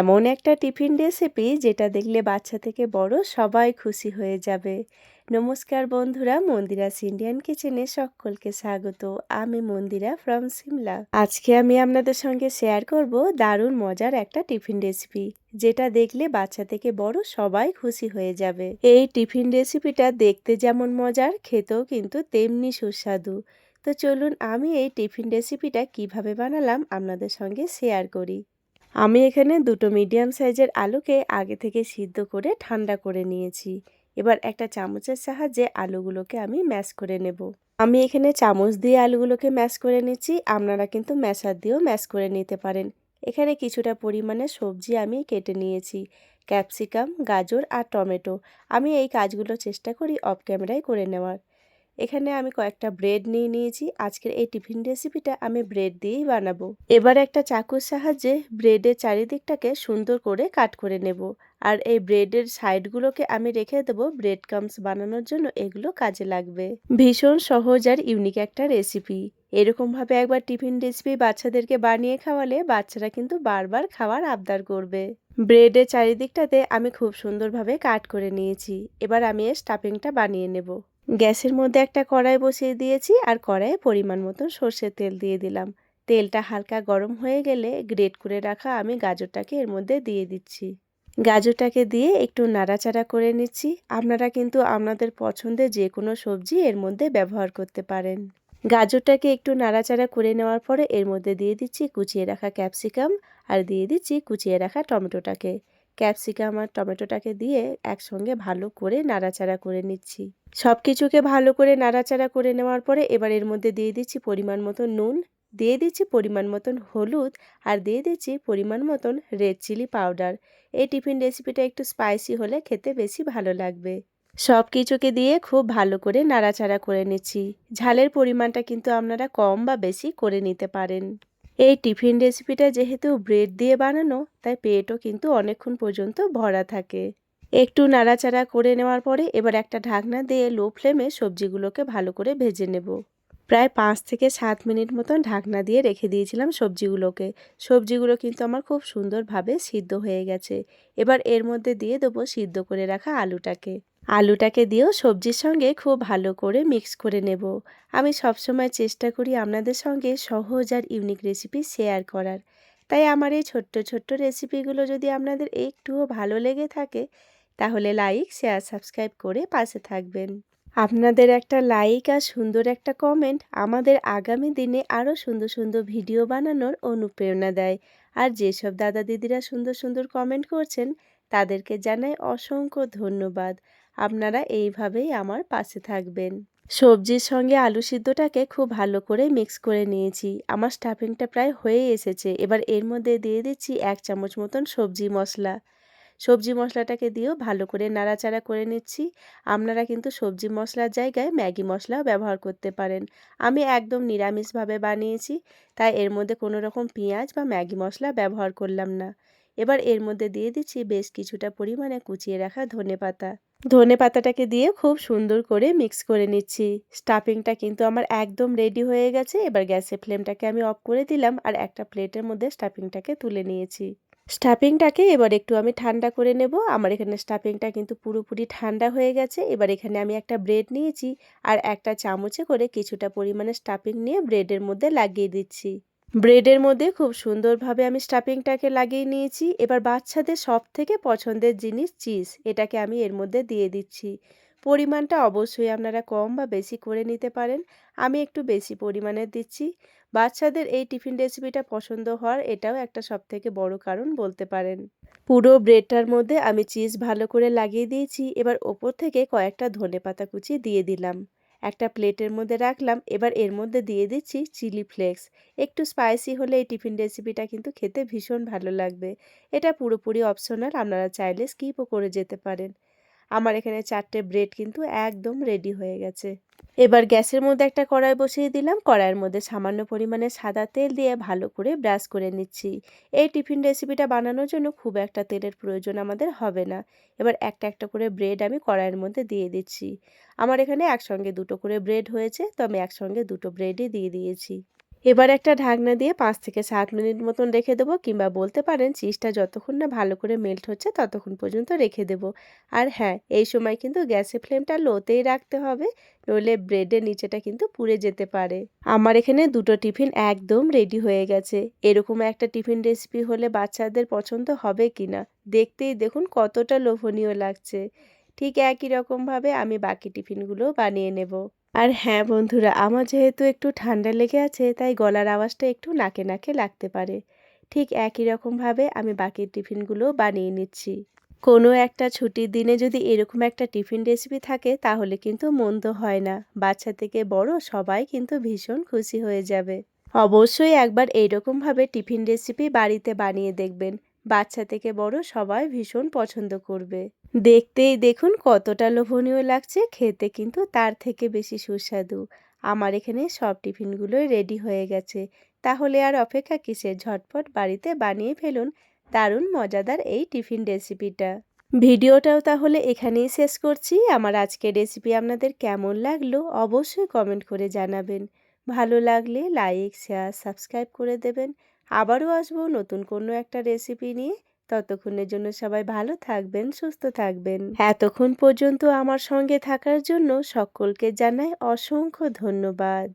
এমন একটা tiffin recipe যেটা দেখলে বাচ্চা থেকে বড় সবাই খুশি হয়ে যাবে। নমস্কার বন্ধুরা, মন্দিরাস ইন্ডিয়ান কিচেনে সকলকে স্বাগত। আমি মন্দিরা ফ্রম সিমলা। আজকে আমি আপনাদের সঙ্গে শেয়ার করব দারুণ মজার একটা টিফিন রেসিপি, যেটা দেখলে বাচ্চা থেকে বড় সবাই খুশি হয়ে যাবে। এই টিফিন রেসিপিটা দেখতে যেমন মজার, খেতেও কিন্তু তেমনি সুস্বাদু। তো চলুন আমি এই টিফিন রেসিপিটা কিভাবে বানালাম আপনাদের সঙ্গে শেয়ার করি। আমি এখানে দুটো মিডিয়াম সাইজের আলুকে আগে থেকে সিদ্ধ করে ঠান্ডা করে নিয়েছি। এবার একটা চামচের সাহায্যে আলুগুলোকে আমি ম্যাশ করে নেব। আমি এখানে চামচ দিয়ে আলুগুলোকে ম্যাশ করে নিচ্ছি, আপনারা কিন্তু ম্যাশার দিয়েও ম্যাশ করে নিতে পারেন। এখানে কিছুটা পরিমাণে সবজি আমি কেটে নিয়েছি, ক্যাপসিকাম, গাজর আর টমেটো। আমি এই কাজগুলো চেষ্টা করি অফ ক্যামেরায় করে নেওয়ার। এখানে আমি কয়েকটা ব্রেড নিয়ে নিয়েছি। আজকের এই টিফিন রেসিপিটা আমি ব্রেড দিয়েই বানাবো। এবার একটা চাকুর সাহায্যে ব্রেডের চারিদিকটাকে সুন্দর করে কাট করে নেব। আর এই ব্রেডের সাইডগুলোকে আমি রেখে দেবো ব্রেড ক্রাম্বস বানানোর জন্য, এগুলো কাজে লাগবে। ভীষণ সহজ আর ইউনিক একটা রেসিপি। এরকমভাবে একবার টিফিন রেসিপি বাচ্চাদেরকে বানিয়ে খাওয়ালে বাচ্চারা কিন্তু বারবার খাওয়ার আবদার করবে। ব্রেডের চারিদিকটাতে আমি খুব সুন্দরভাবে কাট করে নিয়েছি। এবার আমি এর স্টাফিংটা বানিয়ে নেব। গ্যাসের মধ্যে একটা কড়াই বসিয়ে দিয়েছি আর কড়াইয়ে পরিমাণ মতো সর্ষের তেল দিয়ে দিলাম। তেলটা হালকা গরম হয়ে গেলে গ্রেট করে রাখা আমি গাজরটাকে এর মধ্যে দিয়ে দিচ্ছি। গাজরটাকে দিয়ে একটু নাড়াচাড়া করে নিচ্ছি। আপনারা কিন্তু আপনাদের পছন্দের যে কোনো সবজি এর মধ্যে ব্যবহার করতে পারেন। গাজরটাকে একটু নাড়াচাড়া করে নেওয়ার পরে এর মধ্যে দিয়ে দিচ্ছি কুচিয়ে রাখা ক্যাপসিকাম আর দিয়ে দিচ্ছি কুচিয়ে রাখা টমেটোটাকে। ক্যাপসিকাম আর টমেটোটাকে দিয়ে একসঙ্গে ভালো করে নাড়াচাড়া করে নিচ্ছি। সব কিছুকে ভালো করে নাড়াচাড়া করে নেওয়ার পরে এবার এর মধ্যে দিয়ে দিচ্ছি পরিমাণ মতো নুন, দিয়ে দিচ্ছি পরিমাণ মতন হলুদ আর দিয়ে দিচ্ছি পরিমাণ মতন রেড চিলি পাউডার। এই টিফিন রেসিপিটা একটু স্পাইসি হলে খেতে বেশি ভালো লাগবে। সব কিছুকে দিয়ে খুব ভালো করে নাড়াচাড়া করে নিচ্ছি। ঝালের পরিমাণটা কিন্তু আপনারা কম বা বেশি করে নিতে পারেন। এই টিফিন রেসিপিটা যেহেতু ব্রেড দিয়ে বানানো, তাই পেটও কিন্তু অনেকক্ষণ পর্যন্ত ভরা থাকে। একটু নাড়াচাড়া করে নেওয়ার পরে এবার একটা ঢাকনা দিয়ে লো ফ্লেমে সবজিগুলোকে ভালো করে ভেজে নেব। প্রায় 5 থেকে 7 মিনিট মতন ঢাকনা দিয়ে রেখে দিয়েছিলাম সবজিগুলোকে। সবজিগুলো কিন্তু আমার খুব সুন্দরভাবে সিদ্ধ হয়ে গেছে। এবার এর মধ্যে দিয়ে দেবো সিদ্ধ করে রাখা আলুটাকে। আলুটাকে দিয়েও সবজির সঙ্গে খুব ভালো করে মিক্স করে নেব। আমি সবসময় চেষ্টা করি আপনাদের সঙ্গে সহজ আর ইউনিক রেসিপি শেয়ার করার। তাই আমার এই ছোট্ট ছোট্ট রেসিপিগুলো যদি আপনাদের একটুও ভালো লেগে থাকে, তাহলে লাইক, শেয়ার, সাবস্ক্রাইব করে পাশে থাকবেন। আপনাদের একটা লাইক আর সুন্দর একটা কমেন্ট আমাদের আগামী দিনে আরও সুন্দর সুন্দর ভিডিও বানানোর অনুপ্রেরণা দেয়। আর যেসব দাদা দিদিরা সুন্দর সুন্দর কমেন্ট করছেন, তাদেরকে জানাই অসংখ্য ধন্যবাদ। আপনারা এইভাবেই আমার পাশে থাকবেন। সবজির সঙ্গে আলু সিদ্ধটাকে খুব ভালো করে মিক্স করে নিয়েছি। আমার স্টাফিংটা প্রায় হয়ে এসেছে। এবার এর মধ্যে দিয়ে দিচ্ছি 1 চামচ মতন সবজি মশলা। সবজি মশলাটাকে দিয়েও ভালো করে নাড়াচাড়া করে নিচ্ছি। আপনারা কিন্তু সবজি মশলার জায়গায় ম্যাগি মশলাও ব্যবহার করতে পারেন। আমি একদম নিরামিষভাবে বানিয়েছি, তাই এর মধ্যে কোনো রকম পেঁয়াজ বা ম্যাগি মশলা ব্যবহার করলাম না। এবার এর মধ্যে দিয়ে দিচ্ছি বেশ কিছুটা পরিমাণে কুচিয়ে রাখা ধনেপাতা। ধনেপাতাটাকে দিয়ে খুব সুন্দর করে মিক্স করে নিচ্ছি। স্টাফিংটা কিন্তু আমার একদম রেডি হয়ে গেছে। এবার গ্যাসের ফ্লেমটাকে আমি অফ করে দিলাম আর একটা প্লেটের মধ্যে স্টাফিংটাকে তুলে নিয়েছি। স্টাফিংটাকে এবার একটু আমি ঠান্ডা করে নেব। আমার এখানে স্টাফিংটা কিন্তু পুরোপুরি ঠান্ডা হয়ে গেছে। এবার এখানে আমি একটা ব্রেড নিয়েছি আর একটা চামচে করে কিছুটা পরিমাণে স্টাফিং নিয়ে ব্রেডের মধ্যে লাগিয়ে দিচ্ছি। ব্রেডের মধ্যে খুব সুন্দরভাবে আমি স্টাফিংটাকে লাগিয়ে নিয়েছি। এবার বাচ্চাদের সবথেকে পছন্দের জিনিস চিজ, এটাকে আমি এর মধ্যে দিয়ে দিচ্ছি। পরিমাণটা অবশ্যই আপনারা কম বা বেশি করে নিতে পারেন। আমি একটু বেশি পরিমাণে দিচ্ছি। বাচ্চাদের এই টিফিন রেসিপিটা পছন্দ হওয়ার এটাও একটা সবথেকে বড় কারণ বলতে পারেন। পুরো ব্রেডটার মধ্যে আমি চিজ ভালো করে লাগিয়ে দিয়েছি। এবার ওপর থেকে কয়েকটা ধনেপাতা কুচি দিয়ে দিলাম। একটা প্লেটের মধ্যে রাখলাম। এবার এর মধ্যে দিয়ে দিচ্ছি চিলি ফ্লেক্স। একটু স্পাইসি হলে এই টিফিন রেসিপিটা কিন্তু খেতে ভীষণ ভালো লাগবে। এটা পুরোপুরি অপশনাল, আপনারা চাইলে স্কিপও করে যেতে পারেন। আমার এখানে 4টে ব্রেড কিন্তু একদম রেডি হয়ে গেছে। এবার গ্যাসের মধ্যে একটা কড়াই বসিয়ে দিলাম। কড়াইয়ের মধ্যে সামান্য পরিমাণে সাদা তেল দিয়ে ভালো করে ব্রাশ করে নিচ্ছি। এই টিফিন রেসিপিটা বানানোর জন্য খুব একটা তেলের প্রয়োজন আমাদের হবে না। এবার একটা একটা করে ব্রেড আমি কড়াইয়ের মধ্যে দিয়ে দিচ্ছি। আমার এখানে একসঙ্গে দুটো করে ব্রেড হয়েছে, তো আমি একসঙ্গে দুটো ব্রেডই দিয়ে দিয়েছি। এবার একটা ঢাকনা দিয়ে ৫ থেকে ৭ মিনিট মতন রেখে দেবো, কিংবা বলতে পারেন চিজটা যতক্ষণ না ভালো করে মেল্ট হচ্ছে ততক্ষণ পর্যন্ত রেখে দেবো। আর হ্যাঁ, এই সময় কিন্তু গ্যাসের ফ্লেমটা লোতেই রাখতে হবে, নইলে ব্রেডের নিচেটা কিন্তু পুড়ে যেতে পারে। আমার এখানে ২টো টিফিন একদম রেডি হয়ে গেছে। এরকম একটা টিফিন রেসিপি হলে বাচ্চাদের পছন্দ হবে কিনা, দেখতেই দেখুন কতটা লোভনীয় লাগছে। ঠিক একই রকমভাবে আমি বাকি টিফিনগুলোও বানিয়ে নেব। আর হ্যাঁ বন্ধুরা, আমার যেহেতু একটু ঠান্ডা লেগে আছে, তাই গলার আওয়াজটা একটু নাকে নাকে লাগতে পারে। ঠিক একই রকমভাবে আমি বাকি টিফিনগুলোও বানিয়ে নিচ্ছি। কোনো একটা ছুটির দিনে যদি এরকম একটা টিফিন রেসিপি থাকে তাহলে কিন্তু মন্দ হয় না। বাচ্চা থেকে বড় সবাই কিন্তু ভীষণ খুশি হয়ে যাবে। অবশ্যই একবার এইরকমভাবে টিফিন রেসিপি বাড়িতে বানিয়ে দেখবেন। বাচ্চা থেকে বড় সবাই ভীষণ পছন্দ করবে। দেখতেই দেখুন কতটা লোভনীয় লাগছে, খেতে কিন্তু তার থেকে বেশি সুস্বাদু। আমার এখানে সব টিফিনগুলোই রেডি হয়ে গেছে। তাহলে আর অপেক্ষা কিসের, ঝটপট বাড়িতে বানিয়ে ফেলুন দারুণ মজাদার এই টিফিন রেসিপিটা। ভিডিওটাও তাহলে এখানেই শেষ করছি। আমার আজকের রেসিপি আপনাদের কেমন লাগলো অবশ্যই কমেন্ট করে জানাবেন। ভালো লাগলে লাইক, শেয়ার, সাবস্ক্রাইব করে দেবেন। আবারও আসবো নতুন কোনো একটা রেসিপি নিয়ে। ততক্ষণের জন্য সবাই ভালো থাকবেন, সুস্থ থাকবেন। এতক্ষণ পর্যন্ত আমার সঙ্গে থাকার জন্য সকলকে জানাই অসংখ্য ধন্যবাদ।